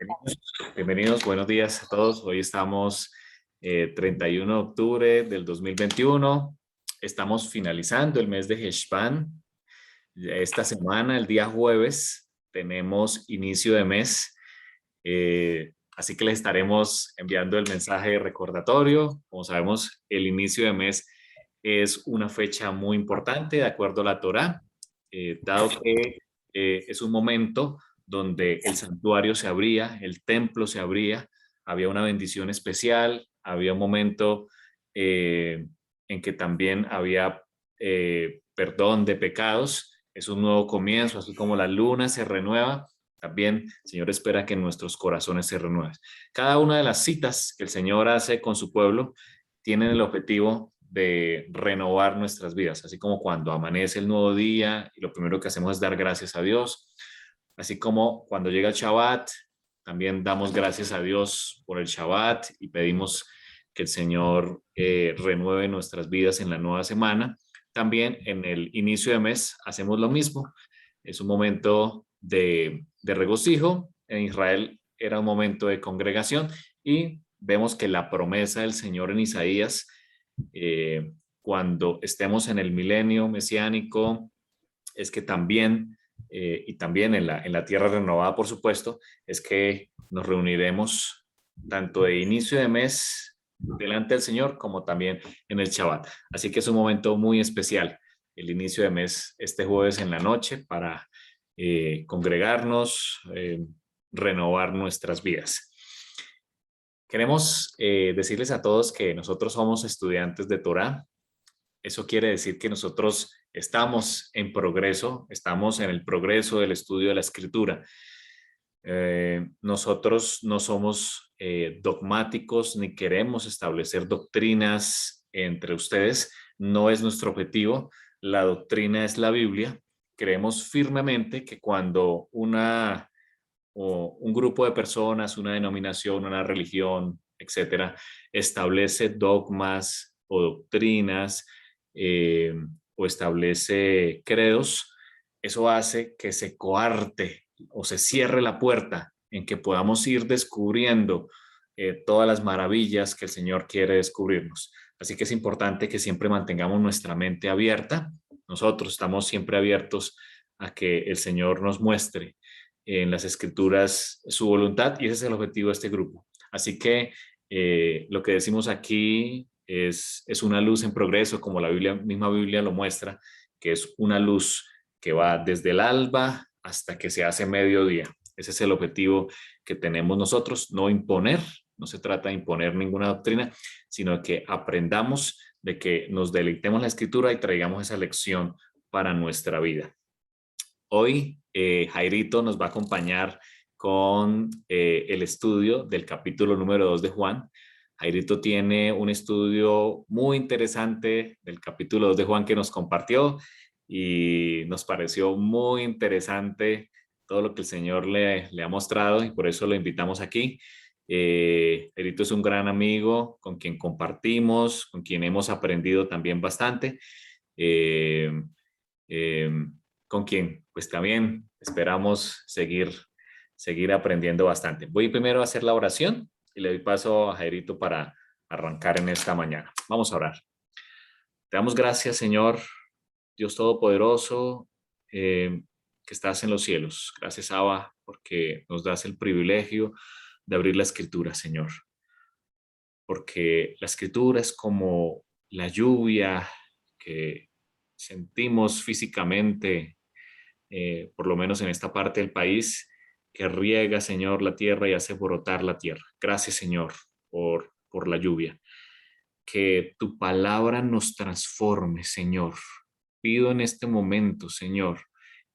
Bienvenidos, bienvenidos, buenos días a todos. Hoy estamos 31 de octubre del 2021. Estamos finalizando el mes de Heshvan. Esta semana, el día jueves, tenemos inicio de mes. Así que les estaremos enviando el mensaje de recordatorio. Como sabemos, el inicio de mes es una fecha muy importante de acuerdo a la Torá, dado que es un momento donde el santuario se abría, el templo se abría, había una bendición especial, había un momento en que también había perdón de pecados, es un nuevo comienzo, así como la luna se renueva, también el Señor espera que nuestros corazones se renueven. Cada una de las citas que el Señor hace con su pueblo tienen el objetivo de renovar nuestras vidas, así como cuando amanece el nuevo día y lo primero que hacemos es dar gracias a Dios, así como cuando llega el Shabbat, también damos gracias a Dios por el Shabbat y pedimos que el Señor renueve nuestras vidas en la nueva semana. También en el inicio de mes hacemos lo mismo. Es un momento de regocijo. En Israel era un momento de congregación y vemos que la promesa del Señor en Isaías, cuando estemos en el milenio mesiánico, es que también, y también en la tierra renovada, por supuesto, es que nos reuniremos tanto de inicio de mes delante del Señor como también en el Shabbat. Así que es un momento muy especial, el inicio de mes este jueves en la noche para congregarnos, renovar nuestras vidas. Queremos decirles a todos que nosotros somos estudiantes de Torah. Eso quiere decir que nosotros estamos en progreso, estamos en el progreso del estudio de la escritura. Nosotros no somos dogmáticos ni queremos establecer doctrinas entre ustedes, no es nuestro objetivo. La doctrina es la Biblia. Creemos firmemente que cuando o un grupo de personas, una denominación, una religión, etcétera, establece dogmas o doctrinas eh, o establece credos, eso hace que se coarte o se cierre la puerta en que podamos ir descubriendo todas las maravillas que el Señor quiere descubrirnos. Así que es importante que siempre mantengamos nuestra mente abierta. Nosotros estamos siempre abiertos a que el Señor nos muestre en las escrituras su voluntad y ese es el objetivo de este grupo. Así que lo que decimos aquí es una luz en progreso, como la Biblia, misma Biblia lo muestra, que es una luz que va desde el alba hasta que se hace mediodía. Ese es el objetivo que tenemos nosotros, no imponer, no se trata de imponer ninguna doctrina, sino que aprendamos de que nos deleitemos en la escritura y traigamos esa lección para nuestra vida. Hoy Jairito nos va a acompañar con el estudio del capítulo número 2 de Juan. Jairito tiene un estudio muy interesante del capítulo 2 de Juan que nos compartió y nos pareció muy interesante todo lo que el Señor le ha mostrado y por eso lo invitamos aquí. Jairito es un gran amigo con quien compartimos, con quien hemos aprendido también bastante. Eh, eh, con quien pues también esperamos seguir aprendiendo bastante. Voy primero a hacer la oración y le doy paso a Jairito para arrancar en esta mañana. Vamos a orar. Te damos gracias, Señor, Dios Todopoderoso, que estás en los cielos. Gracias, Abba, porque nos das el privilegio de abrir la escritura, Señor. Porque la escritura es como la lluvia que sentimos físicamente, por lo menos en esta parte del país, que riega, Señor, la tierra y hace brotar la tierra. Gracias, Señor, por la lluvia. Que tu palabra nos transforme, Señor. Pido en este momento, Señor,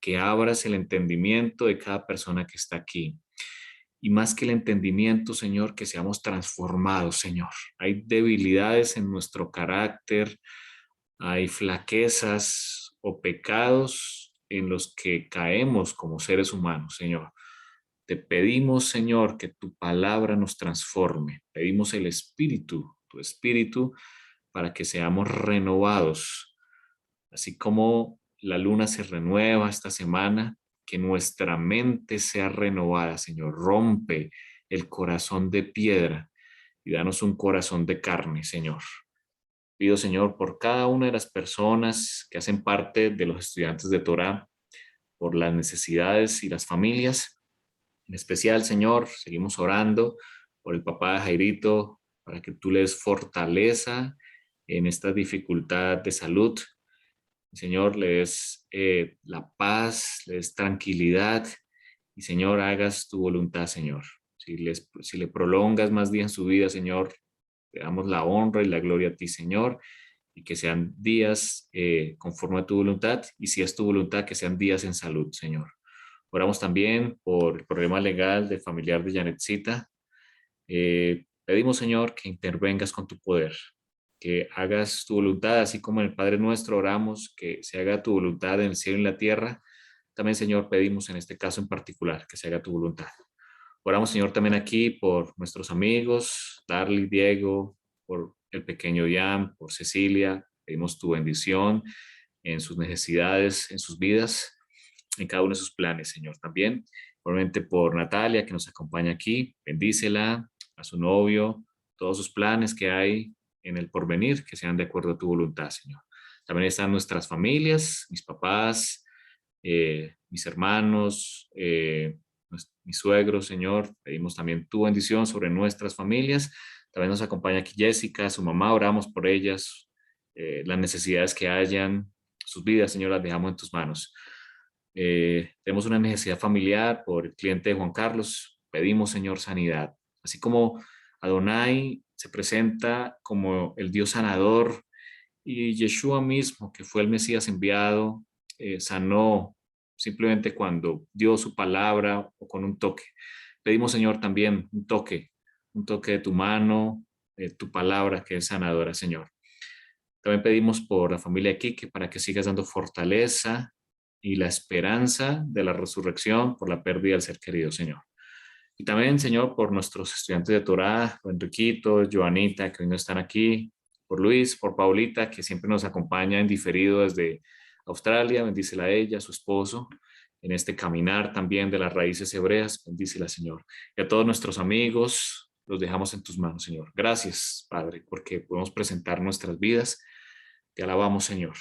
que abras el entendimiento de cada persona que está aquí. Y más que el entendimiento, Señor, que seamos transformados, Señor. Hay debilidades en nuestro carácter, hay flaquezas o pecados en los que caemos como seres humanos, Señor. Te pedimos, Señor, que tu palabra nos transforme. Pedimos el Espíritu, tu Espíritu, para que seamos renovados. Así como la luna se renueva esta semana, que nuestra mente sea renovada, Señor. Rompe el corazón de piedra y danos un corazón de carne, Señor. Pido, Señor, por cada una de las personas que hacen parte de los estudiantes de Torá, por las necesidades y las familias. En especial, Señor, seguimos orando por el papá de Jairito, para que tú le des fortaleza en esta dificultad de salud. Señor, le des la paz, le des tranquilidad y, Señor, hagas tu voluntad, Señor. Si le prolongas más días en su vida, Señor, te damos la honra y la gloria a ti, Señor, y que sean días conforme a tu voluntad, y si es tu voluntad, que sean días en salud, Señor. Oramos también por el problema legal del familiar de Janetcita. Pedimos, Señor, que intervengas con tu poder, que hagas tu voluntad, así como en el Padre Nuestro oramos, que se haga tu voluntad en el cielo y en la tierra. También, Señor, pedimos en este caso en particular que se haga tu voluntad. Oramos, Señor, también aquí por nuestros amigos, Darly, Diego, por el pequeño Ian, por Cecilia. Pedimos tu bendición en sus necesidades, en sus vidas, en cada uno de sus planes, Señor. También, obviamente, por Natalia, que nos acompaña aquí. Bendícela, a su novio, todos sus planes que hay en el porvenir, que sean de acuerdo a tu voluntad, Señor. También están nuestras familias, mis papás, mis hermanos, mis suegros, Señor. Pedimos también tu bendición sobre nuestras familias. También nos acompaña aquí Jessica, su mamá, oramos por ellas, las necesidades que hayan, sus vidas, Señor, las dejamos en tus manos. Tenemos una necesidad familiar por el cliente de Juan Carlos. Pedimos, Señor, sanidad. Así como Adonai se presenta como el Dios sanador y Yeshua mismo, que fue el Mesías enviado, sanó simplemente cuando dio su palabra o con un toque. Pedimos, Señor, también un toque de tu mano, de tu palabra que es sanadora, Señor. También pedimos por la familia de Quique para que sigas dando fortaleza y la esperanza de la resurrección por la pérdida del ser querido, Señor. Y también, Señor, por nuestros estudiantes de Torá, por Enriquito, Joanita, que hoy no están aquí, por Luis, por Paulita, que siempre nos acompaña en diferido desde Australia, bendícela a ella, a su esposo, en este caminar también de las raíces hebreas, bendícela, Señor. Y a todos nuestros amigos, los dejamos en tus manos, Señor. Gracias, Padre, porque podemos presentar nuestras vidas. Te alabamos, Señor.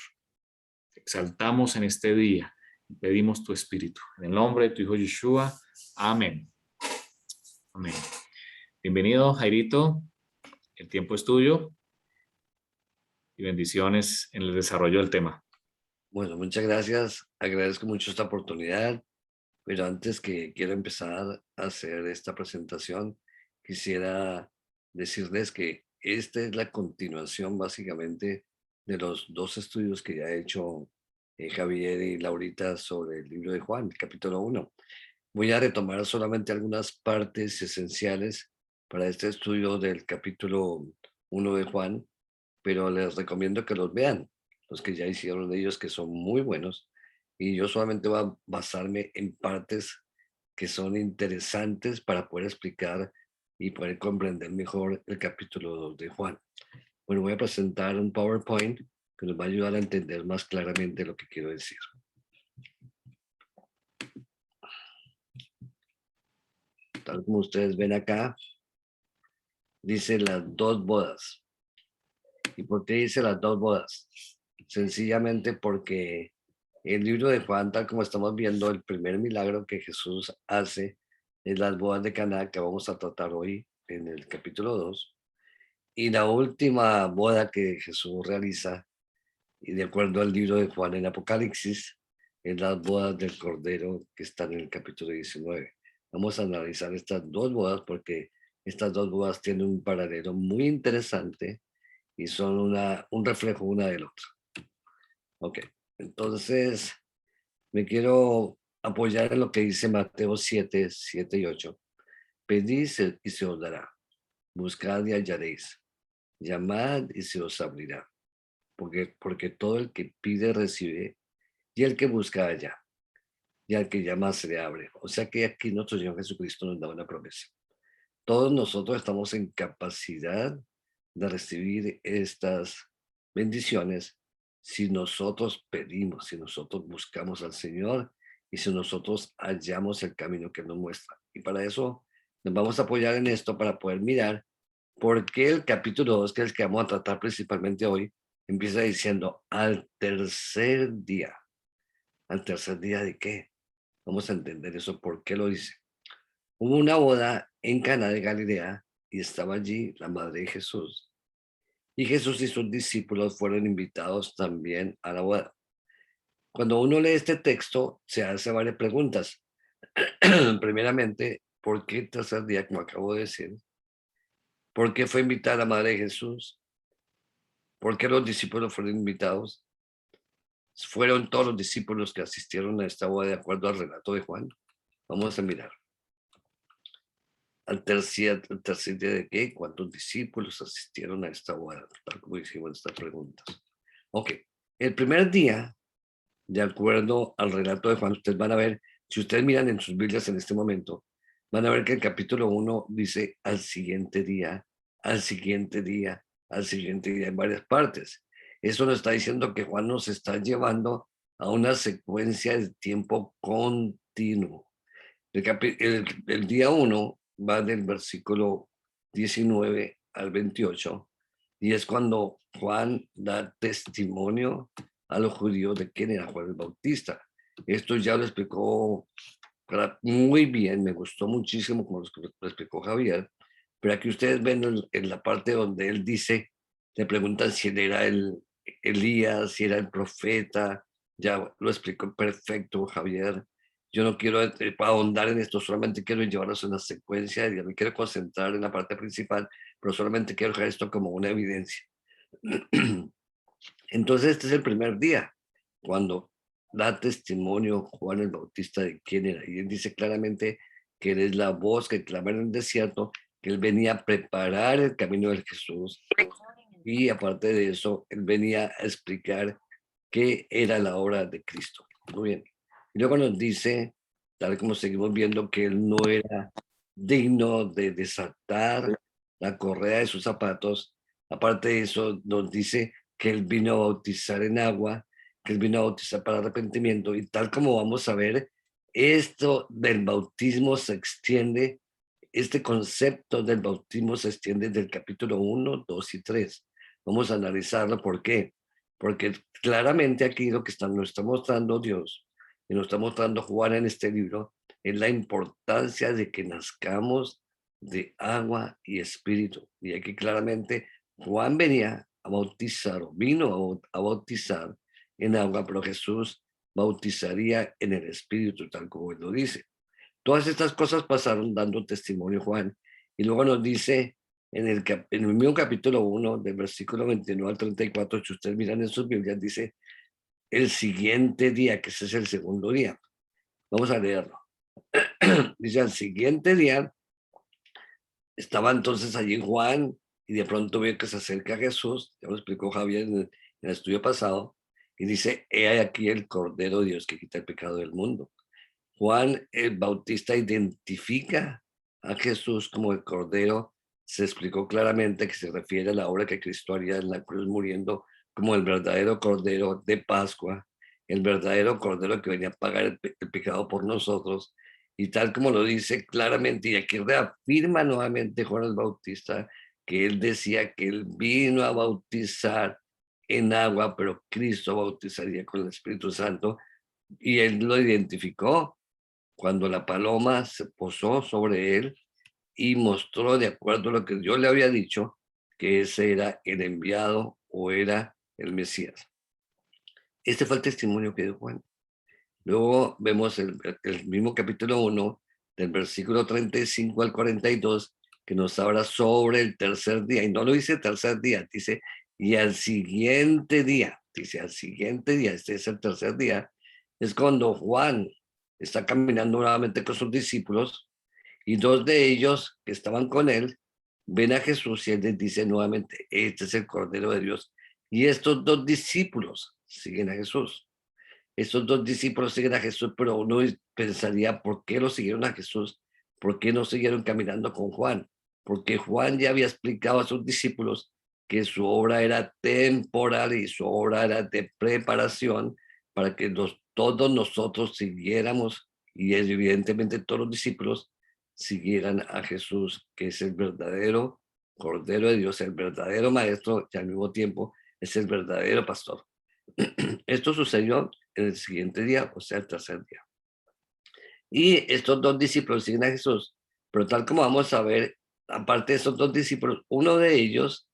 Te exaltamos en este día y pedimos tu espíritu. En el nombre de tu Hijo Yeshua. Amén. Amén. Bienvenido, Jairito. El tiempo es tuyo y bendiciones en el desarrollo del tema. Bueno, muchas gracias. Agradezco mucho esta oportunidad, pero antes que quiero empezar a hacer esta presentación, quisiera decirles que esta es la continuación básicamente de los dos estudios que ya ha hecho Javier y Laurita sobre el libro de Juan, el capítulo 1. Voy a retomar solamente algunas partes esenciales para este estudio del capítulo 1 de Juan, pero les recomiendo que los vean, los que ya hicieron de ellos, que son muy buenos, y yo solamente voy a basarme en partes que son interesantes para poder explicar y poder comprender mejor el capítulo 2 de Juan. Bueno, voy a presentar un PowerPoint que nos va a ayudar a entender más claramente lo que quiero decir. Tal como ustedes ven acá, dice las dos bodas. ¿Y por qué dice las dos bodas? Sencillamente porque el libro de Juan, tal como estamos viendo, el primer milagro que Jesús hace es las bodas de Caná, que vamos a tratar hoy en el capítulo 2. Y la última boda que Jesús realiza, y de acuerdo al libro de Juan en Apocalipsis, es las bodas del Cordero que están en el capítulo 19. Vamos a analizar estas dos bodas porque estas dos bodas tienen un paralelo muy interesante y son un reflejo una del otro. Ok, entonces me quiero apoyar en lo que dice Mateo 7, 7 y 8. Pedid y se os dará, buscad y hallaréis, llamad y se os abrirá, porque todo el que pide recibe, y el que busca halla, y al que llama se le abre. O sea que aquí nuestro Señor Jesucristo nos da una promesa. Todos nosotros estamos en capacidad de recibir estas bendiciones si nosotros pedimos, si nosotros buscamos al Señor y si nosotros hallamos el camino que nos muestra. Y para eso nos vamos a apoyar en esto para poder mirar por qué el capítulo 2, que es el que vamos a tratar principalmente hoy, empieza diciendo al tercer día. ¿Al tercer día de qué? Vamos a entender eso, por qué lo dice. Hubo una boda en Caná de Galilea y estaba allí la madre de Jesús. Y Jesús y sus discípulos fueron invitados también a la boda. Cuando uno lee este texto, se hace varias preguntas. Primeramente, ¿por qué el tercer día, como acabo de decir? ¿Por qué fue invitada la madre de Jesús? ¿Por qué los discípulos fueron invitados? ¿Fueron todos los discípulos que asistieron a esta boda de acuerdo al relato de Juan? Vamos a mirar. Al tercer día de qué, ¿cuántos discípulos asistieron a esta boda? Tal como hicimos estas preguntas. Ok, el primer día, de acuerdo al relato de Juan, ustedes van a ver, si ustedes miran en sus Biblias en este momento, van a ver que el capítulo 1 dice al siguiente día, al siguiente día, al siguiente día, en varias partes. Eso nos está diciendo que Juan nos está llevando a una secuencia de tiempo continuo. El día 1 va del versículo 19 al 28 y es cuando Juan da testimonio a los judíos de quién era Juan el Bautista. Esto ya lo explicó muy bien, me gustó muchísimo como lo explicó Javier, pero aquí ustedes ven en la parte donde él dice, le preguntan si él era el Elías, si era el profeta, ya lo explicó perfecto Javier. Yo no quiero ahondar en esto, solamente quiero llevarlos en la secuencia y me quiero concentrar en la parte principal, pero solamente quiero dejar esto como una evidencia. Entonces este es el primer día, cuando da testimonio Juan el Bautista de quién era. Y él dice claramente que él es la voz que clama en el desierto, que él venía a preparar el camino de Jesús. Y aparte de eso, él venía a explicar qué era la obra de Cristo. Muy bien. Y luego nos dice, tal como seguimos viendo, que él no era digno de desatar la correa de sus zapatos. Aparte de eso, nos dice que él vino a bautizar en agua, que él vino a bautizar para arrepentimiento. Y tal como vamos a ver, esto del bautismo se extiende, este concepto del bautismo se extiende del capítulo 1, 2 y 3. Vamos a analizarlo. ¿Por qué? Porque claramente aquí lo que nos está mostrando Dios y nos está mostrando Juan en este libro es la importancia de que nazcamos de agua y espíritu. Y aquí claramente Juan venía a bautizar, o vino a bautizar en agua, pero Jesús bautizaría en el espíritu, tal como él lo dice. Todas estas cosas pasaron dando testimonio Juan. Y luego nos dice en el mismo capítulo 1, del versículo 29 al 34, si ustedes miran en sus Biblias, dice el siguiente día, que ese es el segundo día. Vamos a leerlo. Dice, al siguiente día, estaba entonces allí Juan y de pronto ve que se acerca a Jesús, ya lo explicó Javier en el estudio pasado, y dice, he aquí el Cordero de Dios que quita el pecado del mundo. Juan el Bautista identifica a Jesús como el Cordero. Se explicó claramente que se refiere a la obra que Cristo haría en la cruz muriendo como el verdadero Cordero de Pascua, el verdadero Cordero que venía a pagar el pecado por nosotros. Y tal como lo dice claramente, y aquí reafirma nuevamente Juan el Bautista, que él decía que él vino a bautizar en agua, pero Cristo bautizaría con el Espíritu Santo, y él lo identificó cuando la paloma se posó sobre él y mostró, de acuerdo a lo que Dios le había dicho, que ese era el enviado o era el Mesías. Este fue el testimonio que dio Juan. Luego vemos el mismo capítulo 1, del versículo 35 al 42, que nos habla sobre el tercer día. Y no lo dice tercer día, dice, y al siguiente día, dice, al siguiente día, este es el tercer día, es cuando Juan está caminando nuevamente con sus discípulos y dos de ellos que estaban con él ven a Jesús y él les dice nuevamente, este es el Cordero de Dios. Y estos dos discípulos siguen a Jesús. Estos dos discípulos siguen a Jesús, pero uno pensaría, ¿por qué lo siguieron a Jesús? ¿Por qué no siguieron caminando con Juan? Porque Juan ya había explicado a sus discípulos que su obra era temporal y su obra era de preparación para que los todos nosotros siguiéramos, y evidentemente todos los discípulos siguieran a Jesús, que es el verdadero Cordero de Dios, el verdadero Maestro, y al mismo tiempo es el verdadero pastor. Esto sucedió en el siguiente día, o sea, el tercer día. Y estos dos discípulos siguen a Jesús, pero tal como vamos a ver, aparte de esos dos discípulos, uno de ellos,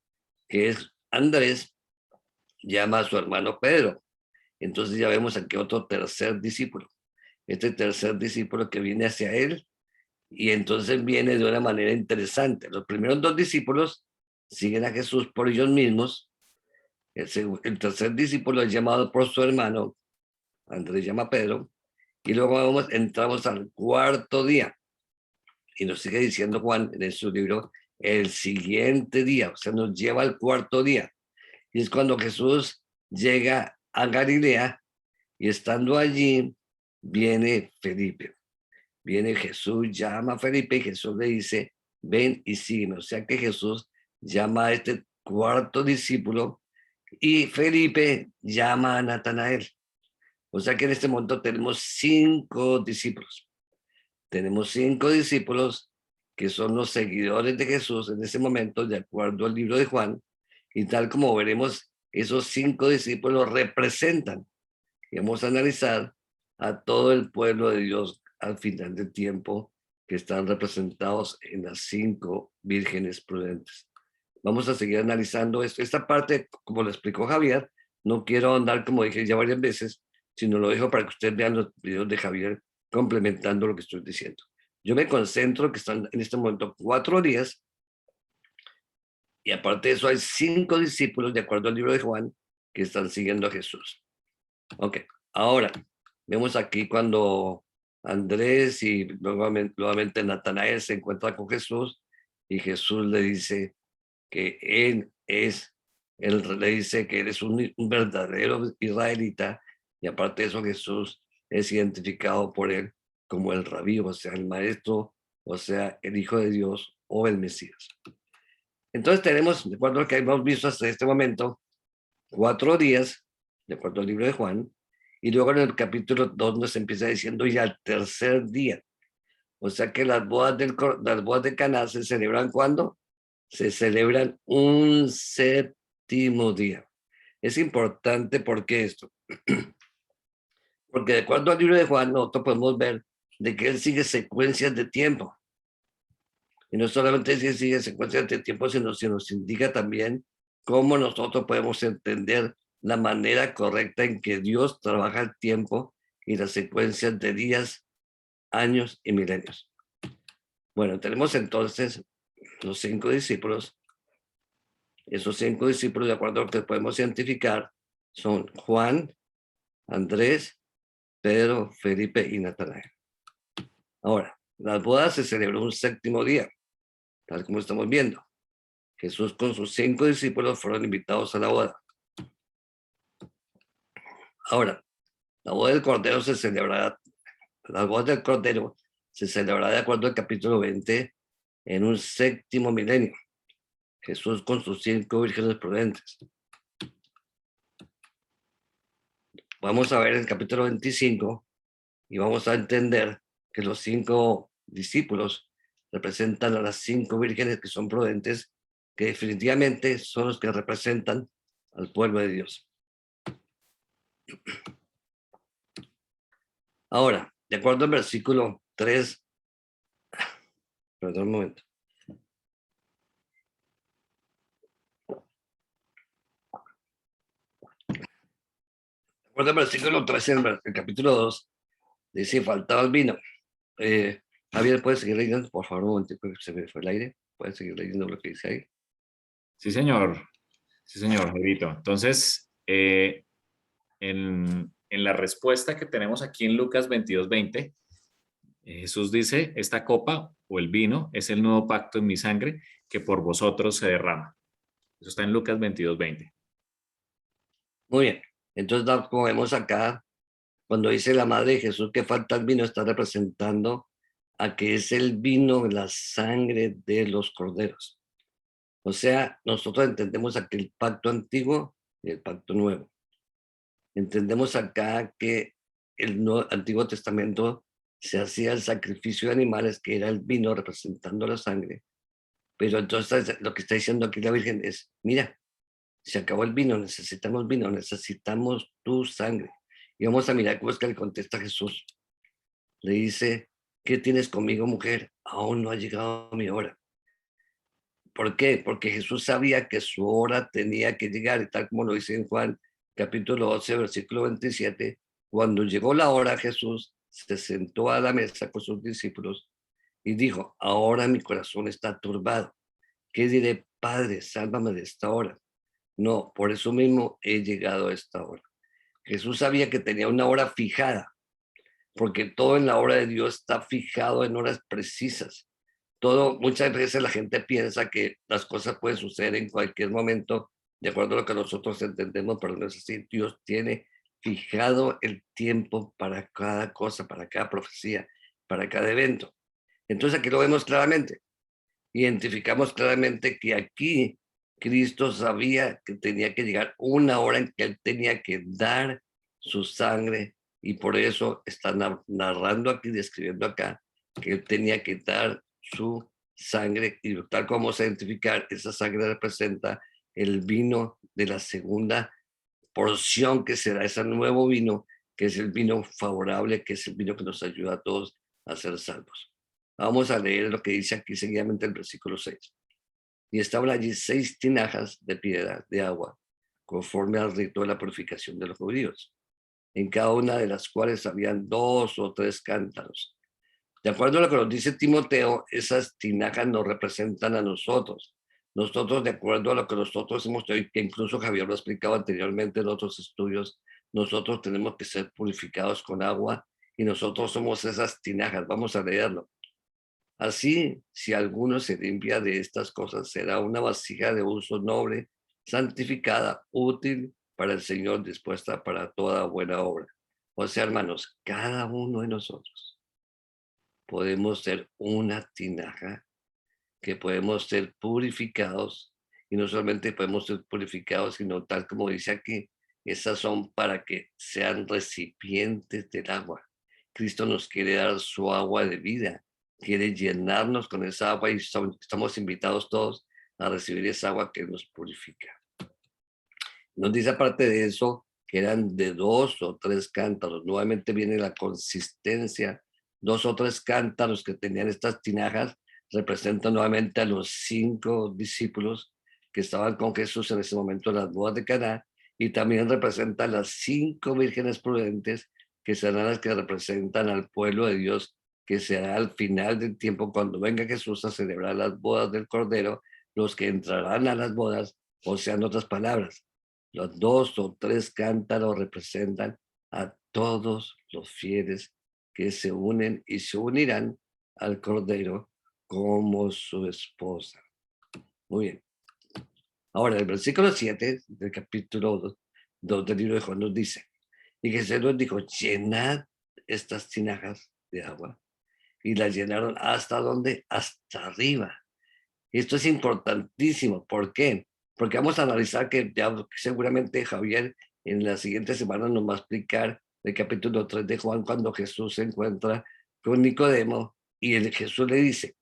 que es Andrés, llama a su hermano Pedro. Entonces ya vemos aquí otro tercer discípulo. Este tercer discípulo que viene hacia él, y entonces viene de una manera interesante. Los primeros dos discípulos siguen a Jesús por ellos mismos. El tercer discípulo es llamado por su hermano, Andrés llama a Pedro, y luego entramos al cuarto día. Y nos sigue diciendo Juan en su libro, el siguiente día, o sea, nos lleva al cuarto día. Y es cuando Jesús llega a Galilea, y estando allí, viene Felipe. Viene Jesús, llama a Felipe, y Jesús le dice, ven y sígueme. O sea que Jesús llama a este cuarto discípulo, y Felipe llama a Natanael. O sea que en este momento tenemos 5 discípulos. Tenemos 5 discípulos que son los seguidores de Jesús en ese momento, de acuerdo al libro de Juan, y tal como veremos, esos 5 discípulos representan, y vamos a analizar a todo el pueblo de Dios al final del tiempo, que están representados en las 5 vírgenes prudentes. Vamos a seguir analizando esto. Esta parte, como lo explicó Javier, no quiero andar, como dije ya varias veces, sino lo dejo para que ustedes vean los videos de Javier complementando lo que estoy diciendo. Yo me concentro que están en este momento 4 días, y aparte de eso hay 5 discípulos, de acuerdo al libro de Juan, que están siguiendo a Jesús. Ok, ahora vemos aquí cuando Andrés y nuevamente Natanael se encuentra con Jesús, y Jesús le dice que él es, le dice que eres un verdadero israelita, y aparte de eso Jesús es identificado por él como el rabí, o sea, el maestro, o sea, el hijo de Dios o el Mesías. Entonces tenemos, de acuerdo a lo que hemos visto hasta este momento, 4 días, de acuerdo al libro de Juan, y luego en el capítulo 2 nos empieza diciendo ya el tercer día. O sea que las bodas de Caná se celebran ¿cuándo? Se celebran un séptimo día. Es importante porque esto, porque de acuerdo al libro de Juan, nosotros podemos ver de que él sigue secuencias de tiempo. Y no solamente es que sigue secuencias de tiempo, sino que nos indica también cómo nosotros podemos entender la manera correcta en que Dios trabaja el tiempo y las secuencias de días, años y milenios. Bueno, tenemos entonces los 5 discípulos. Esos 5 discípulos, de acuerdo a lo que podemos identificar, son Juan, Andrés, Pedro, Felipe y Natanael. Ahora, las bodas se celebró un séptimo día, tal como estamos viendo. Jesús con sus 5 discípulos fueron invitados a la boda. Ahora, la boda del Cordero se celebrará, la boda del Cordero se celebrará de acuerdo al capítulo 20 en un séptimo milenio. Jesús con sus 5 vírgenes prudentes. Vamos a ver el capítulo 25 y vamos a entender que los 5 discípulos representan a las 5 vírgenes que son prudentes, que definitivamente son los que representan al pueblo de Dios. Ahora, de acuerdo al versículo 3, perdón un momento. De acuerdo al versículo 3, el capítulo 2, dice, faltaba el vino. Javier, ¿puedes seguir leyendo? Por favor, un momento, porque se me fue el aire. ¿Puedes seguir leyendo lo que dice ahí? Sí, señor. Sí, señor, Javito. Entonces, en la respuesta que tenemos aquí en Lucas 22:20, Jesús dice, esta copa o el vino es el nuevo pacto en mi sangre que por vosotros se derrama. Eso está en Lucas 22:20. Muy bien. Entonces, como vemos acá, cuando dice la madre de Jesús que falta el vino, está representando a que es el vino, la sangre de los corderos. O sea, nosotros entendemos aquí el pacto antiguo y el pacto nuevo. Entendemos acá que el Antiguo Testamento se hacía el sacrificio de animales, que era el vino representando la sangre. Pero entonces lo que está diciendo aquí la Virgen es, mira, se acabó el vino, necesitamos tu sangre. Y vamos a mirar cómo es que le contesta Jesús. Le dice, ¿qué tienes conmigo, mujer? Aún no ha llegado mi hora. ¿Por qué? Porque Jesús sabía que su hora tenía que llegar, y tal como lo dice en Juan capítulo 12, versículo 27, cuando llegó la hora, Jesús se sentó a la mesa con sus discípulos y dijo, ahora mi corazón está turbado. ¿Qué diré, Padre, sálvame de esta hora? No, por eso mismo he llegado a esta hora. Jesús sabía que tenía una hora fijada, porque todo en la hora de Dios está fijado en horas precisas. Todo, muchas veces la gente piensa que las cosas pueden suceder en cualquier momento, de acuerdo a lo que nosotros entendemos, pero no es así. Dios tiene fijado el tiempo para cada cosa, para cada profecía, para cada evento. Entonces aquí lo vemos claramente. Identificamos claramente que aquí Cristo sabía que tenía que llegar una hora en que él tenía que dar su sangre, y por eso está narrando aquí, describiendo acá, que él tenía que dar su sangre, y tal como vamos a identificar, esa sangre representa el vino de la segunda porción, que será ese nuevo vino, que es el vino favorable, que es el vino que nos ayuda a todos a ser salvos. Vamos a leer lo que dice aquí seguidamente el versículo 6. Y estaban allí 6 tinajas de piedra de agua, conforme al rito de la purificación de los judíos, en cada una de las cuales habían 2 o 3 cántaros. De acuerdo a lo que nos dice Timoteo, esas tinajas nos representan a nosotros. Nosotros, de acuerdo a lo que nosotros hemos tenido, que incluso Javier lo ha explicado anteriormente en otros estudios, nosotros tenemos que ser purificados con agua, y nosotros somos esas tinajas. Vamos a leerlo. Así, si alguno se limpia de estas cosas, será una vasija de uso noble, santificada, útil para el Señor, dispuesta para toda buena obra. O sea, hermanos, cada uno de nosotros podemos ser una tinaja, que podemos ser purificados, y no solamente podemos ser purificados, sino tal como dice aquí, esas son para que sean recipientes del agua. Cristo nos quiere dar su agua de vida, quiere llenarnos con esa agua, y estamos invitados todos a recibir esa agua que nos purifica. Nos dice aparte de eso que eran de 2 o 3 cántaros. Nuevamente viene la consistencia. 2 o 3 cántaros que tenían estas tinajas representan nuevamente a los 5 discípulos que estaban con Jesús en ese momento en las bodas de Caná, y también representan las 5 vírgenes prudentes, que serán las que representan al pueblo de Dios, que será al final del tiempo, cuando venga Jesús a celebrar las bodas del Cordero, los que entrarán a las bodas. O sea, en otras palabras, los 2 o 3 cántaros representan a todos los fieles que se unen y se unirán al Cordero como su esposa. Muy bien. Ahora, el versículo 7 del capítulo 2 del libro de Juan nos dice, y Jesús nos dijo, llenad estas tinajas de agua. Y las llenaron ¿hasta dónde? Hasta arriba. Esto es importantísimo. ¿Por qué? Porque vamos a analizar que ya seguramente Javier en la siguiente semana nos va a explicar el capítulo 3 de Juan, cuando Jesús se encuentra con Nicodemo y Jesús le dice,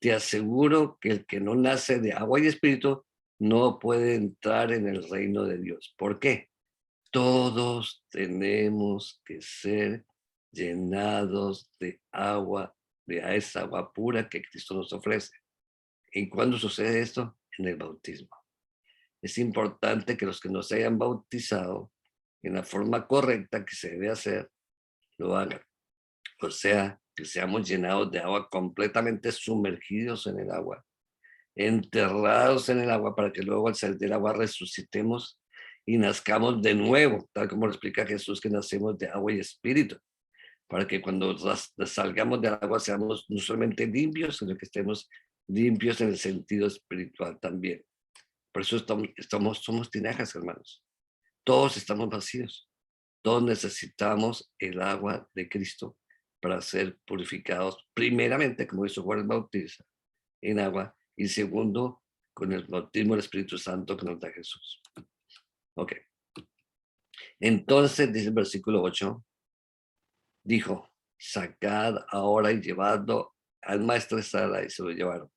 te aseguro que el que no nace de agua y espíritu no puede entrar en el reino de Dios. ¿Por qué? Todos tenemos que ser llenados de agua, de esa agua pura que Cristo nos ofrece. ¿Y cuándo sucede esto? En el bautismo. Es importante que los que no se hayan bautizado en la forma correcta que se debe hacer, lo hagan. O sea, que seamos llenados de agua, completamente sumergidos en el agua, enterrados en el agua, para que luego al salir del agua resucitemos y nazcamos de nuevo, tal como lo explica Jesús, que nacemos de agua y espíritu, para que cuando salgamos del agua seamos no solamente limpios, sino que estemos limpios en el sentido espiritual también. Por eso somos tinajas, hermanos. Todos estamos vacíos. Todos necesitamos el agua de Cristo para ser purificados, primeramente, como hizo Juan el Bautista, en agua, y segundo, con el bautismo del Espíritu Santo que nos da Jesús. Ok. Entonces, dice el versículo 8, dijo, sacad ahora y llevadlo al maestresala, y se lo llevaron.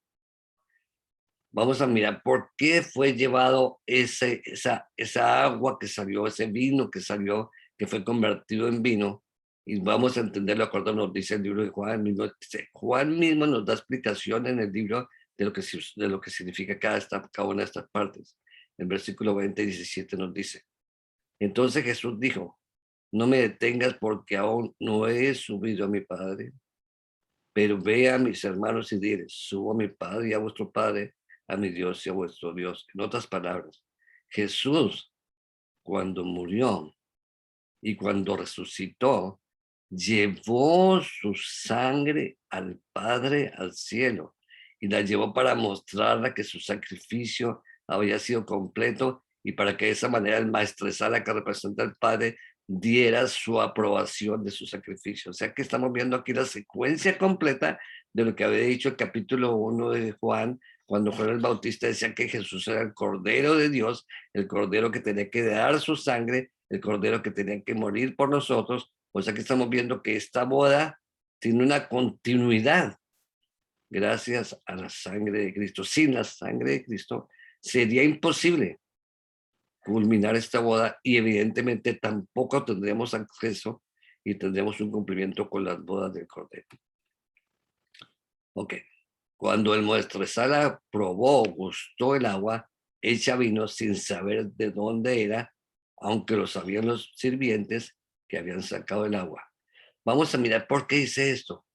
Vamos a mirar por qué fue llevado esa agua que salió, ese vino que salió, que fue convertido en vino. Y vamos a entenderlo, acuerdo nos dice el libro de Juan. Juan mismo nos da explicación en el libro de lo que significa cada una de estas partes. El versículo 20 y 17 nos dice, entonces Jesús dijo, no me detengas porque aún no he subido a mi Padre, pero ve a mis hermanos y diles, subo a mi Padre y a vuestro Padre, a mi Dios y a vuestro Dios. En otras palabras, Jesús, cuando murió y cuando resucitó, llevó su sangre al Padre, al cielo, y la llevó para mostrarla que su sacrificio había sido completo y para que de esa manera el maestresala que representa al Padre diera su aprobación de su sacrificio. O sea que estamos viendo aquí la secuencia completa de lo que había dicho el capítulo 1 de Juan, cuando Juan el Bautista decía que Jesús era el Cordero de Dios, el Cordero que tenía que dar su sangre, el Cordero que tenía que morir por nosotros. O sea que estamos viendo que esta boda tiene una continuidad gracias a la sangre de Cristo. Sin la sangre de Cristo sería imposible culminar esta boda y evidentemente tampoco tendremos acceso y tendremos un cumplimiento con las bodas del Cordero. Ok, cuando el maestresala probó, gustó el agua hecha vino sin saber de dónde era, aunque lo sabían los sirvientes que habían sacado el agua. Vamos a mirar por qué dice esto.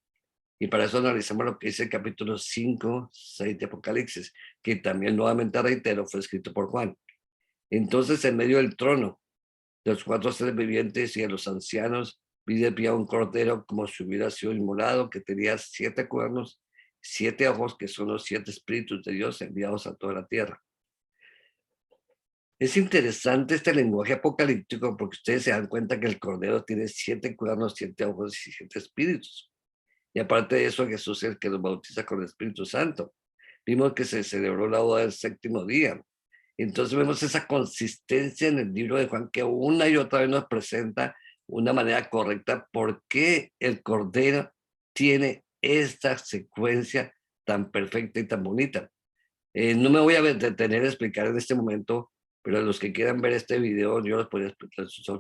Y para eso analizamos lo que dice el capítulo 5, 6 de Apocalipsis, que también nuevamente reitero, fue escrito por Juan. Entonces, en medio del trono, de los 4 seres vivientes y de los ancianos, vi de pie a un cordero como si hubiera sido inmolado, que tenía 7 cuernos, 7 ojos, que son los 7 espíritus de Dios enviados a toda la tierra. Es interesante este lenguaje apocalíptico porque ustedes se dan cuenta que el cordero tiene 7 cuernos, 7 ojos y 7 espíritus. Y aparte de eso, Jesús es el que nos bautiza con el Espíritu Santo. Vimos que se celebró la boda del 7º día. Entonces vemos esa consistencia en el libro de Juan que una y otra vez nos presenta una manera correcta por qué el Cordero tiene esta secuencia tan perfecta y tan bonita. No me voy a detener a explicar en este momento, pero a los que quieran ver este video, yo los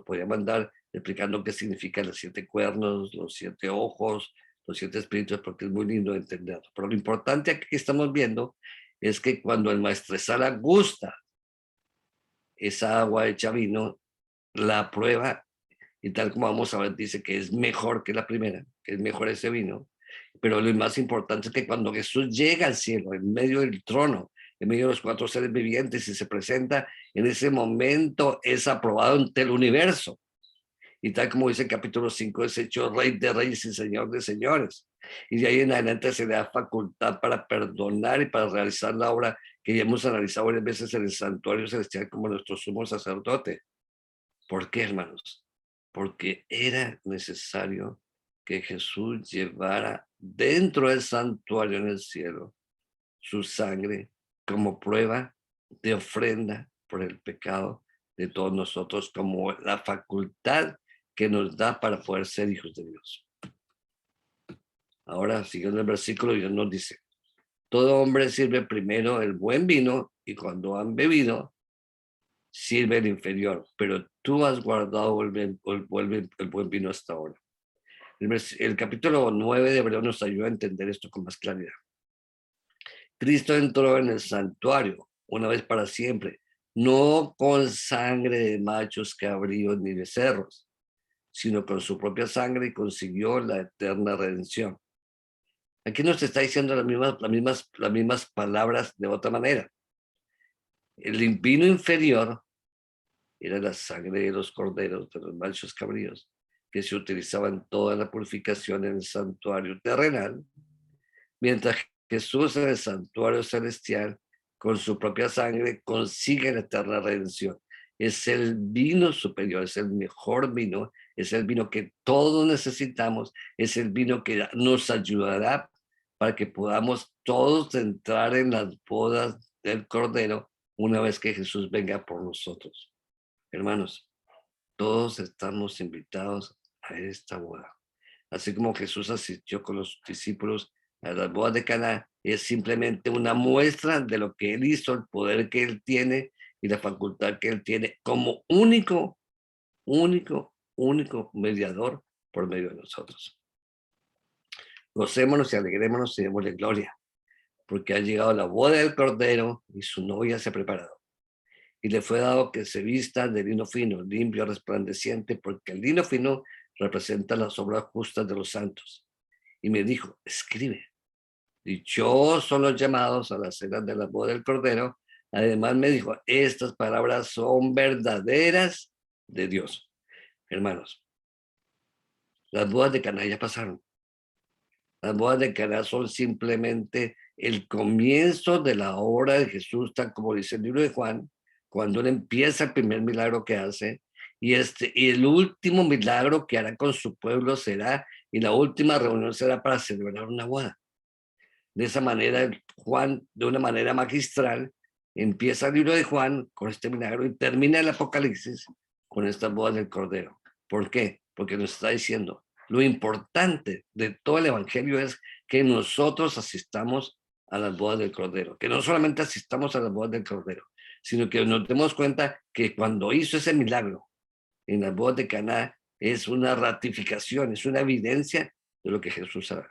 podría mandar explicando qué significan los 7 cuernos, los 7 ojos, los 7 espíritus, porque es muy lindo entenderlo. Pero lo importante aquí que estamos viendo es que cuando el maestresala gusta esa agua hecha vino, la prueba, y tal como vamos a ver, dice que es mejor que la primera, que es mejor ese vino. Pero lo más importante es que cuando Jesús llega al cielo, en medio del trono, en medio de los 4 seres vivientes y se presenta, en ese momento es aprobado ante el universo. Y tal como dice el capítulo 5, es hecho rey de reyes y señor de señores. Y de ahí en adelante se le da facultad para perdonar y para realizar la obra que ya hemos analizado varias veces en el santuario celestial como nuestro sumo sacerdote. ¿Por qué, hermanos? Porque era necesario que Jesús llevara dentro del santuario en el cielo su sangre como prueba de ofrenda por el pecado de todos nosotros, como la facultad que nos da para poder ser hijos de Dios. Ahora, siguiendo el versículo, Dios nos dice, todo hombre sirve primero el buen vino y cuando han bebido, sirve el inferior, pero tú has guardado el buen vino hasta ahora. El capítulo 9 de Hebreo nos ayuda a entender esto con más claridad. Cristo entró en el santuario una vez para siempre, no con sangre de machos cabríos ni de cerros, sino con su propia sangre y consiguió la eterna redención. Aquí nos está diciendo las mismas palabras de otra manera. El vino inferior era la sangre de los corderos, de los machos cabríos, que se utilizaba en toda la purificación en el santuario terrenal, mientras Jesús en el santuario celestial, con su propia sangre, consigue la eterna redención. Es el vino superior, es el mejor vino, es el vino que todos necesitamos, es el vino que nos ayudará para que podamos todos entrar en las bodas del Cordero una vez que Jesús venga por nosotros. Hermanos, todos estamos invitados a esta boda. Así como Jesús asistió con los discípulos a las bodas de Caná, es simplemente una muestra de lo que él hizo, el poder que él tiene y la facultad que él tiene como único mediador por medio de nosotros. Gocémonos y alegrémonos y démosle gloria, porque ha llegado la boda del Cordero y su novia se ha preparado. Y le fue dado que se vista de lino fino, limpio, resplandeciente, porque el lino fino representa las obras justas de los santos. Y me dijo, escribe, dichosos son los llamados a la cena de la boda del Cordero. Además me dijo, estas palabras son verdaderas de Dios. Hermanos, las bodas de Caná ya pasaron. Las bodas de Caná son simplemente el comienzo de la obra de Jesús, tal como dice el libro de Juan, cuando él empieza el primer milagro que hace, y el último milagro que hará con su pueblo será, y la última reunión será para celebrar una boda. De esa manera, Juan, de una manera magistral, empieza el libro de Juan con este milagro y termina el Apocalipsis con estas bodas del Cordero. ¿Por qué? Porque nos está diciendo, lo importante de todo el Evangelio es que nosotros asistamos a las bodas del Cordero, que no solamente asistamos a las bodas del Cordero, sino que nos demos cuenta que cuando hizo ese milagro en las bodas de Caná es una ratificación, es una evidencia de lo que Jesús hará.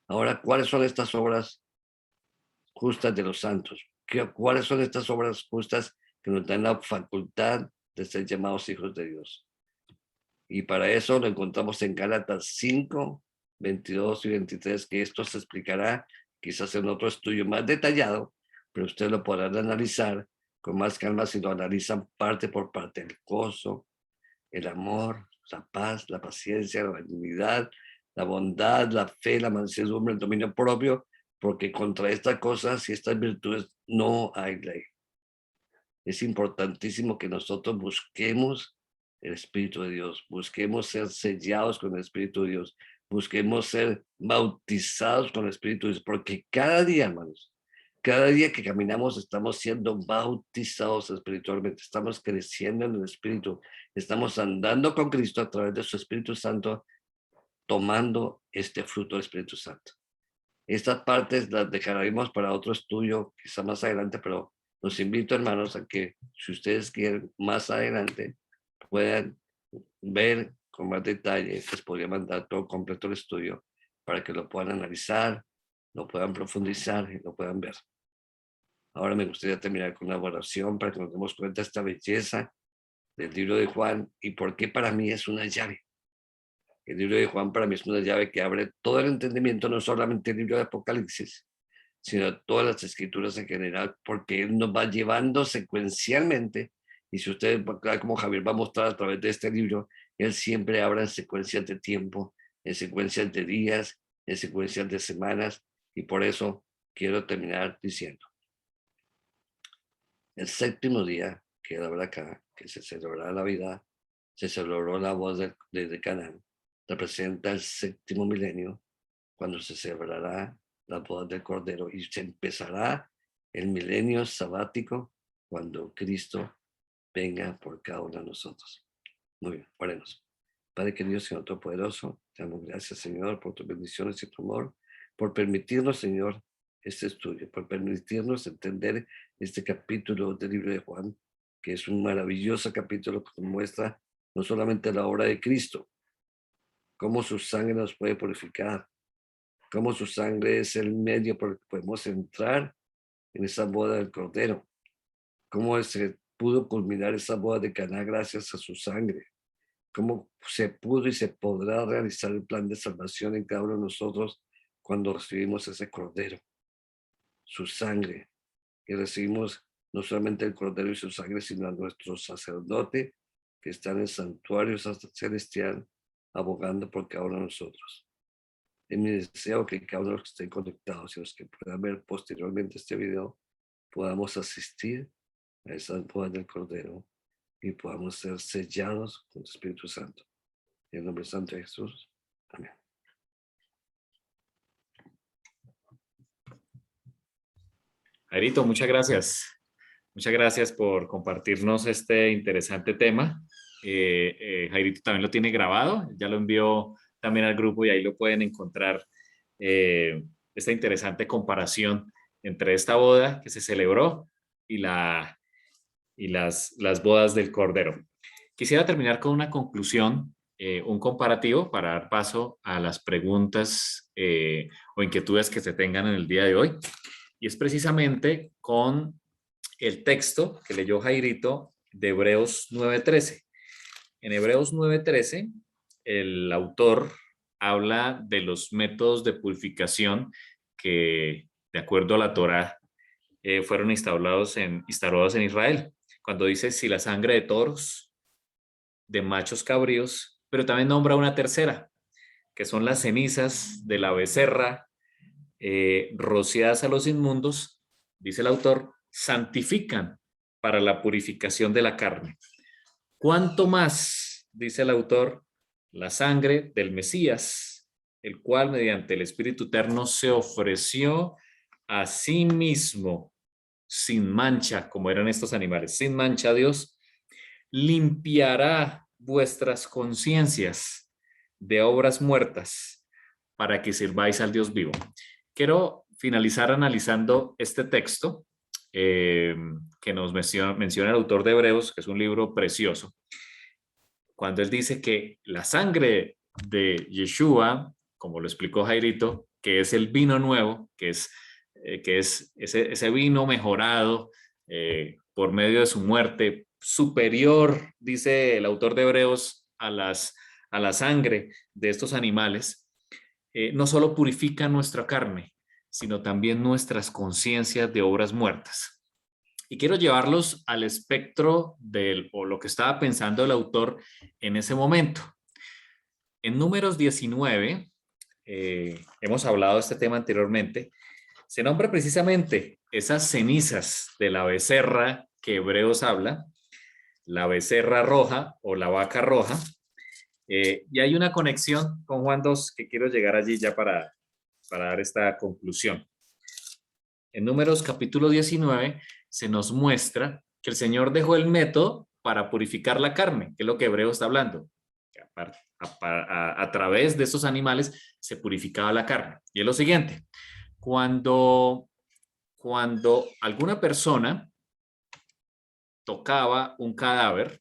Ahora, ¿cuáles son estas obras justas de los santos? ¿Cuáles son estas obras justas que nos dan la facultad de ser llamados hijos de Dios? Y para eso lo encontramos en Gálatas 5, 22 y 23, que esto se explicará quizás en otro estudio más detallado, pero ustedes lo podrán analizar con más calma si lo analizan parte por parte. El gozo, el amor, la paz, la paciencia, la benignidad, la bondad, la fe, la mansedumbre, el dominio propio, porque contra estas cosas y estas virtudes no hay ley. Es importantísimo que nosotros busquemos el Espíritu de Dios, busquemos ser sellados con el Espíritu de Dios, busquemos ser bautizados con el Espíritu de Dios, porque cada día, hermanos, cada día que caminamos estamos siendo bautizados espiritualmente, estamos creciendo en el Espíritu, estamos andando con Cristo a través de su Espíritu Santo, tomando este fruto del Espíritu Santo. Estas partes las dejaremos para otro estudio, quizá más adelante, pero los invito, hermanos, a que si ustedes quieren más adelante puedan ver con más detalle. Les podría mandar todo completo el estudio para que lo puedan analizar, lo puedan profundizar y lo puedan ver. Ahora me gustaría terminar con una oración para que nos demos cuenta de esta belleza del libro de Juan y por qué para mí es una llave. El libro de Juan para mí es una llave que abre todo el entendimiento, no solamente el libro de Apocalipsis, sino todas las escrituras en general, porque él nos va llevando secuencialmente. Y si ustedes, como Javier va a mostrar a través de este libro, él siempre habla en secuencias de tiempo, en secuencias de días, en secuencias de semanas. Y por eso quiero terminar diciendo, el séptimo día que habrá acá, que se celebrará la Navidad, se celebró la boda de Canaán, representa el séptimo milenio, cuando se celebrará la boda del Cordero y se empezará el milenio sabático cuando Cristo venga por cada uno de nosotros. Muy bien, oremos. Padre querido, Señor Todopoderoso, te damos gracias, Señor, por tus bendiciones y tu amor, por permitirnos, Señor, este estudio, por permitirnos entender este capítulo del libro de Juan, que es un maravilloso capítulo que nos muestra no solamente la obra de Cristo, cómo su sangre nos puede purificar, cómo su sangre es el medio por el que podemos entrar en esa boda del Cordero, cómo se pudo culminar esa boda de Caná gracias a su sangre, cómo se pudo y se podrá realizar el plan de salvación en cada uno de nosotros cuando recibimos ese Cordero, su sangre, y recibimos no solamente el Cordero y su sangre, sino a nuestro sacerdote que está en el santuario celestial abogando por cada uno de nosotros. Es mi deseo que cada uno de los que estén conectados y los que puedan ver posteriormente este video podamos asistir a esas bodas del Cordero y podamos ser sellados con el Espíritu Santo. En el nombre santo de Jesús. Amén. Jairito, muchas gracias. Muchas gracias por compartirnos este interesante tema. Jairito también lo tiene grabado, ya lo envió también al grupo y ahí lo pueden encontrar, esta interesante comparación entre esta boda que se celebró y, las bodas del Cordero. Quisiera terminar con una conclusión, un comparativo para dar paso a las preguntas o inquietudes que se tengan en el día de hoy. Y es precisamente con el texto que leyó Jairito de Hebreos 9:13. En Hebreos 9:13, el autor habla de los métodos de purificación que, de acuerdo a la Torá, fueron instaurados en Israel. Cuando dice si la sangre de toros, de machos cabríos, pero también nombra una tercera, que son las cenizas de la becerra, rociadas a los inmundos, dice el autor, santifican para la purificación de la carne. ¿Cuánto más, dice el autor, la sangre del Mesías, el cual mediante el Espíritu Eterno se ofreció a sí mismo sin mancha, como eran estos animales, sin mancha a Dios, limpiará vuestras conciencias de obras muertas para que sirváis al Dios vivo? Quiero finalizar analizando este texto, que nos menciona el autor de Hebreos, que es un libro precioso, cuando él dice que la sangre de Yeshua, como lo explicó Jairito, que es el vino nuevo, que es ese vino mejorado, por medio de su muerte, superior, dice el autor de Hebreos, a la sangre de estos animales, no solo purifica nuestra carne, sino también nuestras conciencias de obras muertas. Y quiero llevarlos al espectro o lo que estaba pensando el autor en ese momento. En Números 19, hemos hablado de este tema anteriormente, se nombra precisamente esas cenizas de la becerra que Hebreos habla, la becerra roja o la vaca roja, y hay una conexión con Juan 2 que quiero llegar allí ya para dar esta conclusión. En Números capítulo 19 se nos muestra que el Señor dejó el método para purificar la carne, que es lo que Hebreo está hablando. A través de estos animales se purificaba la carne. Y es lo siguiente, cuando alguna persona tocaba un cadáver,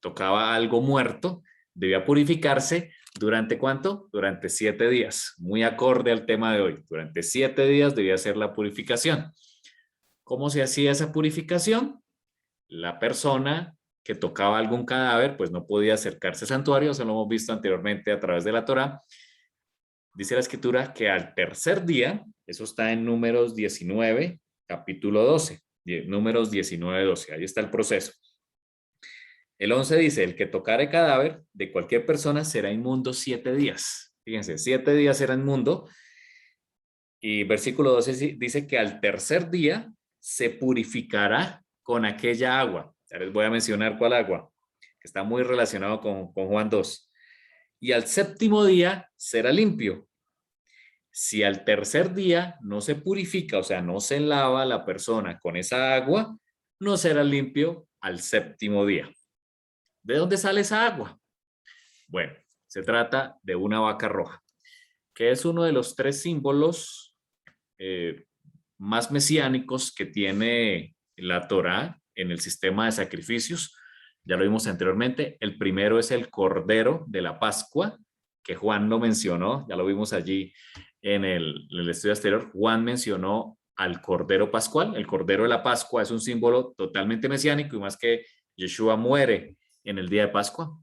tocaba algo muerto, debía purificarse. ¿Durante cuánto? Durante 7 días, muy acorde al tema de hoy. Durante 7 días debía hacer la purificación. ¿Cómo se hacía esa purificación? La persona que tocaba algún cadáver, pues no podía acercarse al santuario, eso lo hemos visto anteriormente a través de la Torá. Dice la escritura que al tercer día, eso está en Números 19, capítulo 12, Números 19, 12, ahí está el proceso. El 11 dice, el que tocare cadáver de cualquier persona será inmundo 7 días. Fíjense, 7 días será inmundo. Y versículo 12 dice que al tercer día se purificará con aquella agua. Ya les voy a mencionar cuál agua, que está muy relacionado con Juan 2. Y al séptimo día será limpio. Si al tercer día no se purifica, o sea, no se lava la persona con esa agua, no será limpio al séptimo día. ¿De dónde sale esa agua? Bueno, se trata de una vaca roja, que es uno de los 3 símbolos más mesiánicos que tiene la Torá en el sistema de sacrificios. Ya lo vimos anteriormente. El primero es el Cordero de la Pascua, que Juan lo mencionó, ya lo vimos allí en el estudio anterior. Juan mencionó al Cordero Pascual. El Cordero de la Pascua es un símbolo totalmente mesiánico y más que Yeshua muere en el día de Pascua.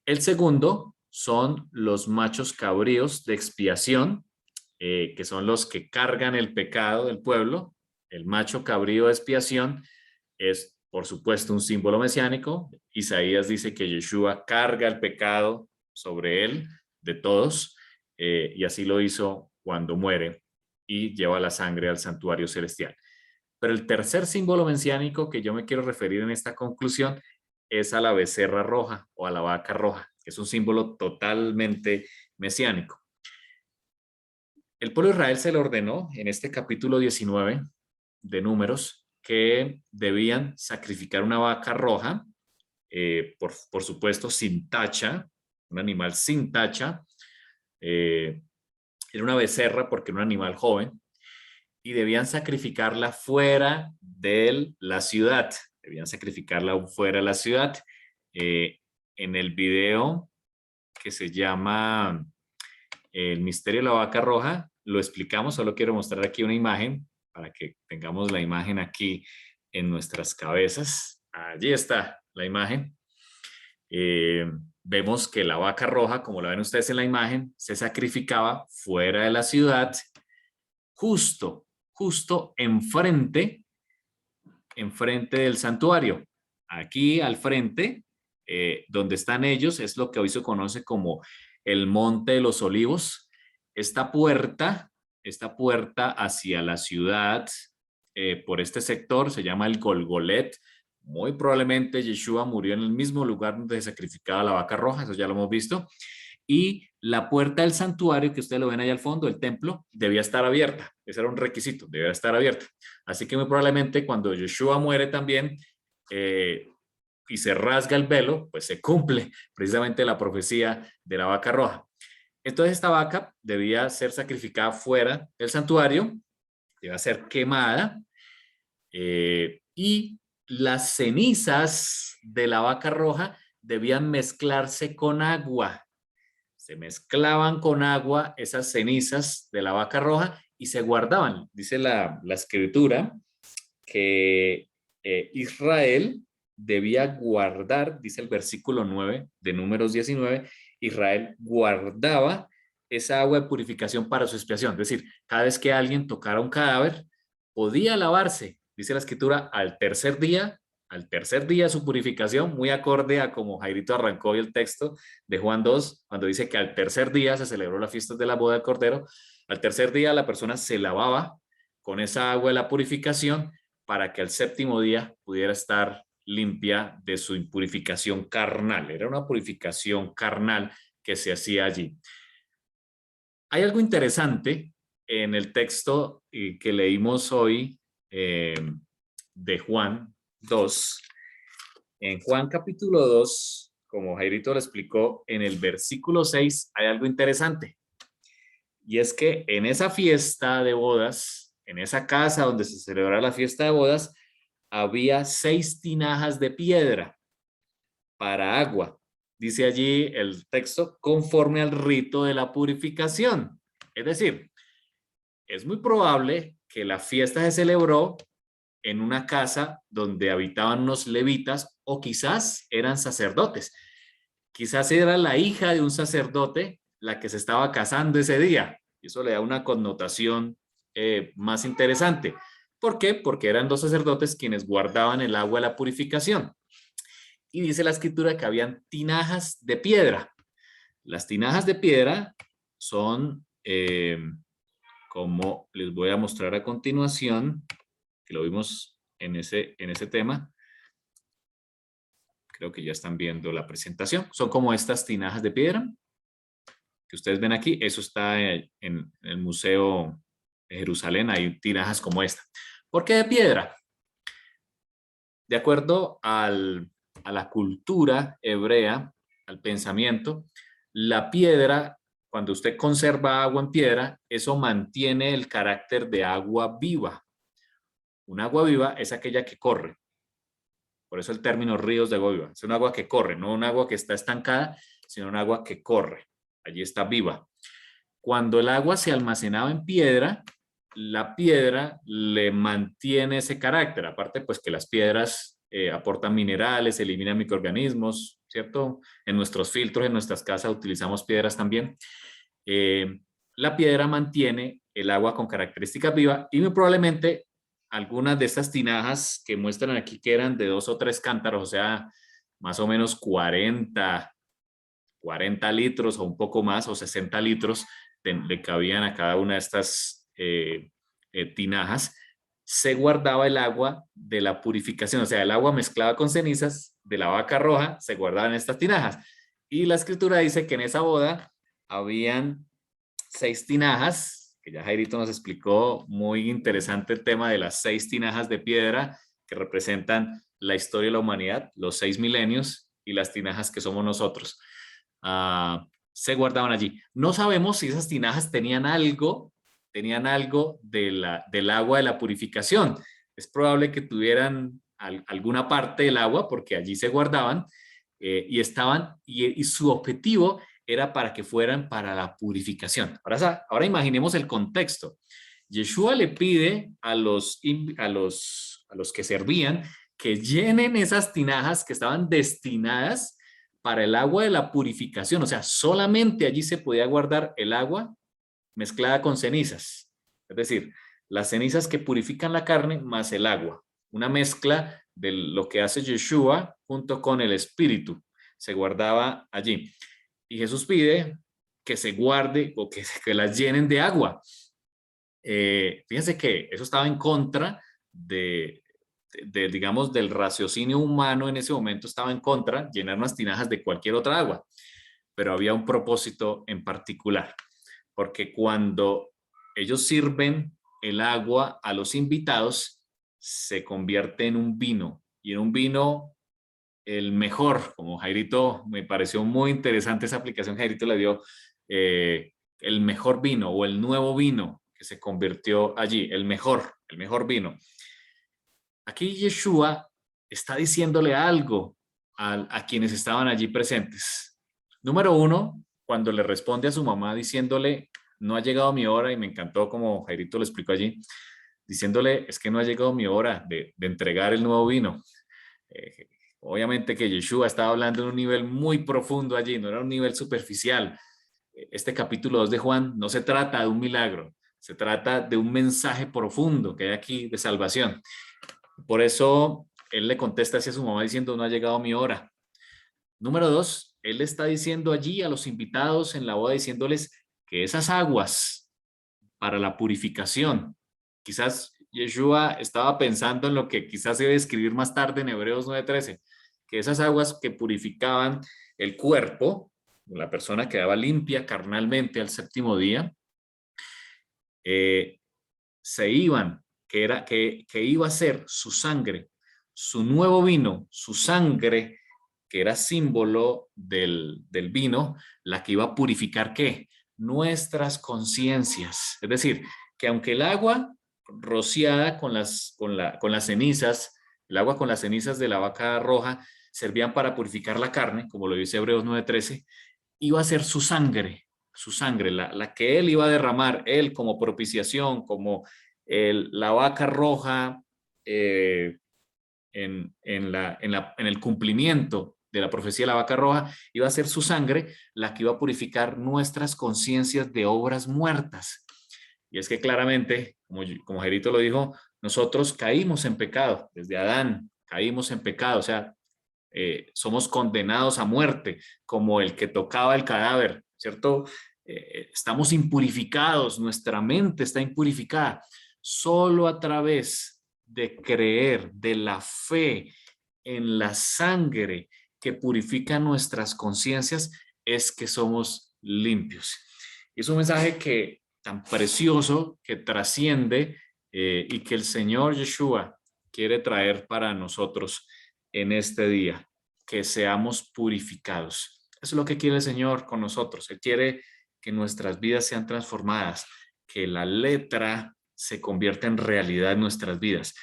El segundo son los machos cabríos de expiación, que son los que cargan el pecado del pueblo. El macho cabrío de expiación es, por supuesto, un símbolo mesiánico. Isaías dice que Yeshua carga el pecado sobre él de todos, y así lo hizo cuando muere y lleva la sangre al santuario celestial. Pero el tercer símbolo mesiánico que yo me quiero referir en esta conclusión es a la becerra roja o a la vaca roja, que es un símbolo totalmente mesiánico. El pueblo de Israel se le ordenó en este capítulo 19 de Números que debían sacrificar una vaca roja por supuesto, sin tacha, un animal sin tacha. Era una becerra porque era un animal joven y debían sacrificarla fuera de la ciudad. Debían sacrificarla fuera de la ciudad. En el video que se llama El misterio de la vaca roja, lo explicamos, solo quiero mostrar aquí una imagen para que tengamos la imagen aquí en nuestras cabezas. Allí está la imagen. Vemos que la vaca roja, como la ven ustedes en la imagen, se sacrificaba fuera de la ciudad, justo enfrente del santuario. Aquí al frente, donde están ellos, es lo que hoy se conoce como el Monte de los Olivos. Esta puerta hacia la ciudad, por este sector, se llama el Golgolet. Muy probablemente Yeshua murió en el mismo lugar donde se sacrificaba la vaca roja, eso ya lo hemos visto. Y la puerta del santuario, que ustedes lo ven ahí al fondo, el templo, debía estar abierta. Ese era un requisito, debía estar abierta. Así que muy probablemente cuando Yeshua muere también y se rasga el velo, pues se cumple precisamente la profecía de la vaca roja. Entonces esta vaca debía ser sacrificada fuera del santuario, debía ser quemada y las cenizas de la vaca roja debían mezclarse con agua. Se mezclaban con agua esas cenizas de la vaca roja y se guardaban. Dice la escritura que Israel debía guardar, dice el versículo 9 de Números 19, Israel guardaba esa agua de purificación para su expiación. Es decir, cada vez que alguien tocara un cadáver, podía lavarse, dice la escritura, al tercer día su purificación, muy acorde a como Jairito arrancó hoy el texto de Juan 2, cuando dice que al tercer día se celebró la fiesta de la boda del Cordero. Al tercer día la persona se lavaba con esa agua de la purificación para que al séptimo día pudiera estar limpia de su impurificación carnal. Era una purificación carnal que se hacía allí. Hay algo interesante en el texto que leímos hoy de Juan 2. En Juan capítulo 2, como Jairito lo explicó, en el versículo 6 hay algo interesante. Y es que en esa fiesta de bodas, en esa casa donde se celebraba la fiesta de bodas, había 6 tinajas de piedra para agua. Dice allí el texto, conforme al rito de la purificación. Es decir, es muy probable que la fiesta se celebró en una casa donde habitaban unos levitas o quizás eran sacerdotes. Quizás era la hija de un sacerdote la que se estaba casando ese día. Eso le da una connotación más interesante. ¿Por qué? Porque eran 2 sacerdotes quienes guardaban el agua de la purificación. Y dice la escritura que habían tinajas de piedra. Las tinajas de piedra son, como les voy a mostrar a continuación, que lo vimos en ese tema. Creo que ya están viendo la presentación. Son como estas tinajas de piedra que ustedes ven aquí. Eso está en el Museo de Jerusalén. Hay tinajas como esta. ¿Por qué de piedra? De acuerdo a la cultura hebrea, al pensamiento, la piedra, cuando usted conserva agua en piedra, eso mantiene el carácter de agua viva. Un agua viva es aquella que corre. Por eso el término ríos de agua viva. Es un agua que corre, no un agua que está estancada, sino un agua que corre. Allí está viva. Cuando el agua se almacenaba en piedra, la piedra le mantiene ese carácter. Aparte, pues que las piedras aportan minerales, eliminan microorganismos, ¿cierto? En nuestros filtros, en nuestras casas utilizamos piedras también. La piedra mantiene el agua con características vivas y muy probablemente algunas de estas tinajas que muestran aquí que eran de 2 o 3 cántaros, o sea, más o menos 40 litros o un poco más, o 60 litros le cabían a cada una de estas tinajas, se guardaba el agua de la purificación, o sea, el agua mezclada con cenizas de la vaca roja se guardaba en estas tinajas. Y la escritura dice que en esa boda habían 6 tinajas, que ya Jairito nos explicó, muy interesante el tema de las 6 tinajas de piedra, que representan la historia de la humanidad, los 6 milenios, y las tinajas que somos nosotros. Se guardaban allí. No sabemos si esas tinajas tenían algo del agua de la purificación. Es probable que tuvieran alguna parte del agua porque allí se guardaban y su objetivo era para que fueran para la purificación. Ahora imaginemos el contexto. Yeshua le pide a los que servían que llenen esas tinajas que estaban destinadas para el agua de la purificación. O sea, solamente allí se podía guardar el agua mezclada con cenizas. Es decir, las cenizas que purifican la carne más el agua. Una mezcla de lo que hace Yeshua junto con el Espíritu. Se guardaba allí. Y Jesús pide que se guarde o que las llenen de agua. Fíjense que eso estaba en contra digamos, del raciocinio humano en ese momento, estaba en contra llenar unas tinajas de cualquier otra agua, pero había un propósito en particular, porque cuando ellos sirven el agua a los invitados, se convierte en un vino, y en un vino el mejor, como Jairito, me pareció muy interesante esa aplicación, Jairito le dio el mejor vino o el nuevo vino que se convirtió allí, el mejor vino. Aquí Yeshua está diciéndole algo a quienes estaban allí presentes. Número uno, cuando le responde a su mamá diciéndole, no ha llegado mi hora, y me encantó como Jairito lo explicó allí, diciéndole, es que no ha llegado mi hora de entregar el nuevo vino. Obviamente que Yeshua estaba hablando en un nivel muy profundo allí, no era un nivel superficial. Este capítulo 2 de Juan no se trata de un milagro, se trata de un mensaje profundo que hay aquí de salvación. Por eso él le contesta hacia su mamá diciendo, no ha llegado mi hora. Número 2, él está diciendo allí a los invitados en la boda, diciéndoles que esas aguas para la purificación, quizás Yeshua estaba pensando en lo que quizás se debe escribir más tarde en Hebreos 9:13, que esas aguas que purificaban el cuerpo, la persona quedaba limpia carnalmente al séptimo día, se iban, que iba a ser su sangre, su nuevo vino, su sangre, que era símbolo del vino, la que iba a purificar ¿qué? Nuestras conciencias. Es decir, que aunque el agua rociada con las cenizas, el agua con las cenizas de la vaca roja servían para purificar la carne, como lo dice Hebreos 9:13, iba a ser su sangre, la que él iba a derramar, él como propiciación, como la vaca roja en el cumplimiento de la profecía de la vaca roja, iba a ser su sangre la que iba a purificar nuestras conciencias de obras muertas. Y es que claramente, como Jerito lo dijo, nosotros caímos en pecado, desde Adán caímos en pecado, o sea, somos condenados a muerte, como el que tocaba el cadáver, ¿cierto? Estamos impurificados, nuestra mente está impurificada. Solo a través de creer, de la fe en la sangre que purifica nuestras conciencias, es que somos limpios. Es un mensaje tan precioso que trasciende y que el Señor Yeshua quiere traer para nosotros en este día, que seamos purificados. Eso es lo que quiere el Señor con nosotros. Él quiere que nuestras vidas sean transformadas, que la letra se convierta en realidad en nuestras vidas,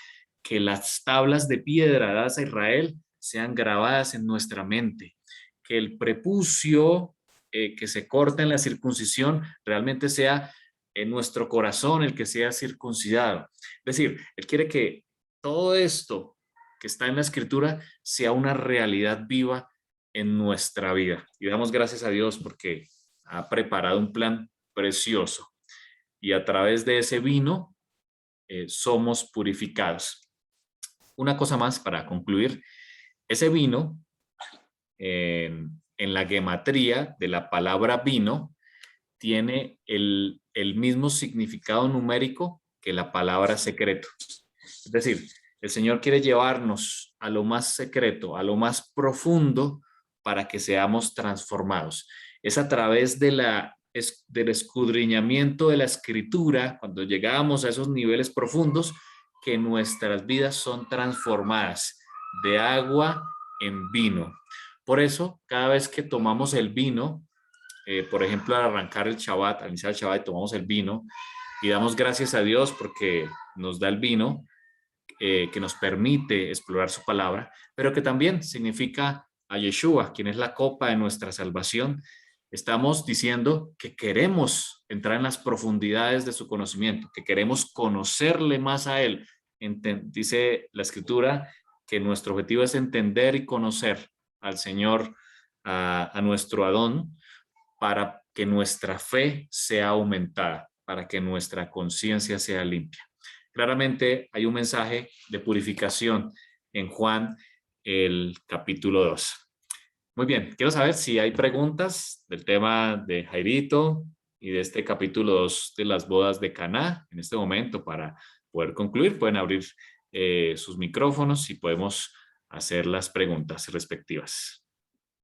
que las tablas de piedra dadas a Israel sean grabadas en nuestra mente, que el prepucio que se corta en la circuncisión realmente sea en nuestro corazón el que sea circuncidado. Es decir, Él quiere que todo esto que está en la Escritura sea una realidad viva en nuestra vida. Y damos gracias a Dios porque ha preparado un plan precioso. Y a través de ese vino somos purificados. Una cosa más para concluir. Ese vino, en la gematría de la palabra vino, tiene el mismo significado numérico que la palabra secreto. Es decir, el Señor quiere llevarnos a lo más secreto, a lo más profundo, para que seamos transformados. Es a través del escudriñamiento de la Escritura, cuando llegamos a esos niveles profundos, que nuestras vidas son transformadas de agua en vino. Por eso, cada vez que tomamos el vino, por ejemplo, al arrancar el Shabbat, al iniciar el Shabbat, tomamos el vino y damos gracias a Dios porque nos da el vino, que nos permite explorar su palabra, pero que también significa a Yeshua, quien es la copa de nuestra salvación. Estamos diciendo que queremos entrar en las profundidades de su conocimiento, que queremos conocerle más a Él. Dice la Escritura que nuestro objetivo es entender y conocer al Señor, a nuestro Adón, para que nuestra fe sea aumentada, para que nuestra conciencia sea limpia. Claramente hay un mensaje de purificación en Juan, el capítulo 2. Muy bien, quiero saber si hay preguntas del tema de Jairito y de este capítulo 2 de las bodas de Caná. En este momento, para poder concluir, pueden abrir sus micrófonos y podemos hacer las preguntas respectivas.